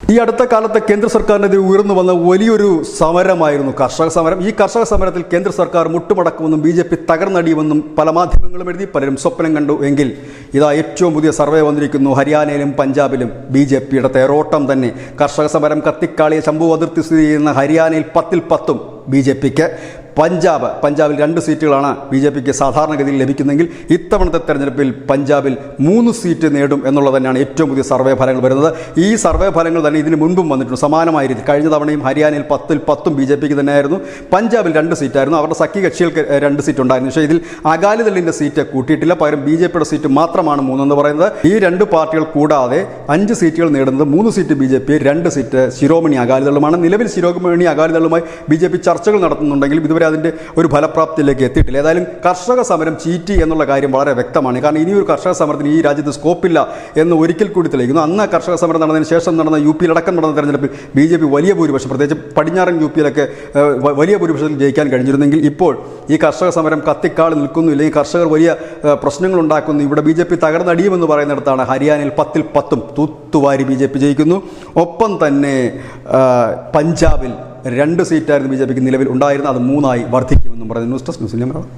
ഈ അടുത്ത കാലത്ത് കേന്ദ്ര സർക്കാരിനെതിരെ ഉയർന്നു വന്ന വലിയൊരു സമരമായിരുന്നു കർഷക സമരം. ഈ കർഷക സമരത്തിൽ കേന്ദ്ര സർക്കാർ മുട്ടുമടക്കുമെന്നും BJP തകർന്നടിയുമെന്നും പല മാധ്യമങ്ങളും എഴുതി, പലരും സ്വപ്നം കണ്ടു. എങ്കിൽ ഇതാ ഏറ്റവും പുതിയ സർവേ വന്നിരിക്കുന്നു. ഹരിയാനയിലും പഞ്ചാബിലും BJPയുടെ തേരോട്ടം തന്നെ. കർഷക സമരം കത്തിക്കാളിയ ശംഭു അതിർത്തി സ്ഥിതി ചെയ്യുന്ന ഹരിയാനയിൽ 10-ൽ 10 BJPക്ക്. പഞ്ചാബിൽ 2 സീറ്റുകളാണ് BJPക്ക് സാധാരണഗതിയിൽ ലഭിക്കുന്നതെങ്കിൽ ഇത്തവണത്തെ തെരഞ്ഞെടുപ്പിൽ പഞ്ചാബിൽ 3 സീറ്റ് നേടും എന്നുള്ളത് തന്നെയാണ് ഏറ്റവും പുതിയ സർവേ ഫലങ്ങൾ വരുന്നത്. ഈ സർവേ ഫലങ്ങൾ തന്നെ ഇതിന് മുൻപും വന്നിട്ടുണ്ട് സമാനമായ രീതിയിൽ. കഴിഞ്ഞ തവണയും ഹരിയാനയിൽ 10-ൽ 10 BJPക്ക് തന്നെയായിരുന്നു. പഞ്ചാബിൽ 2 സീറ്റായിരുന്നു. അവരുടെ സഖ്യകക്ഷികൾക്ക് 2 സീറ്റ് ഉണ്ടായിരുന്നു. പക്ഷേ ഇതിൽ അകാലിദളിൻ്റെ സീറ്റ് കൂട്ടിയിട്ടില്ല. പകരം BJPയുടെ സീറ്റ് മാത്രമാണ് 3 എന്ന് പറയുന്നത്. ഈ 2 പാർട്ടികൾ കൂടാതെ 5 സീറ്റുകൾ നേടുന്നത് 3 സീറ്റ് BJP, 2 സീറ്റ് ശിരോമണി അകാലിദളുമാണ്. നിലവിൽ ശിരോമണി അകാലിദളുമായി BJP ചർച്ചകൾ നടത്തുന്നുണ്ടെങ്കിലും ഇതുവരെ അതിൻ്റെ ഒരു ഫലപ്രാപ്തിയിലേക്ക് എത്തിയിട്ടില്ല. ഏതായാലും കർഷക സമരം ചീറ്റി എന്നുള്ള കാര്യം വളരെ വ്യക്തമാണ്. കാരണം ഇനിയൊരു കർഷക സമരത്തിന് ഈ രാജ്യത്ത് സ്കോപ്പില്ല എന്ന് ഒരിക്കൽ കൂടി തെളിയിക്കുന്നു. അന്ന് കർഷക സമരം നടന്നതിന് ശേഷം നടന്ന UP-യിലടക്കം നടന്ന തെരഞ്ഞെടുപ്പിൽ BJP വലിയ ഭൂരിപക്ഷം, പ്രത്യേകിച്ച് പടിഞ്ഞാറൻ UP-യിലൊക്കെ വലിയ ഭൂരിപക്ഷത്തിൽ ജയിക്കാൻ കഴിഞ്ഞിരുന്നെങ്കിൽ ഇപ്പോൾ ഈ കർഷക സമരം കത്തിക്കാളി നിൽക്കുന്നു, ഇല്ലെങ്കിൽ കർഷകർ വലിയ പ്രശ്നങ്ങൾ ഉണ്ടാക്കുന്നു. ഇവിടെ BJP തകർന്നടിയുമെന്ന് പറയുന്നിടത്താണ് ഹരിയാനയിൽ 10-ൽ 10 തൂത്തുവാരി BJP ജയിക്കുന്നു. ഒപ്പം തന്നെ പഞ്ചാബിൽ 2 സീറ്റായിരുന്നു BJPക്ക് നിലവിൽ ഉണ്ടായിരുന്നത്. അത് 3 ആയി വർദ്ധിക്കുമെന്നും പറയുന്നു. News desk news India Malayalam.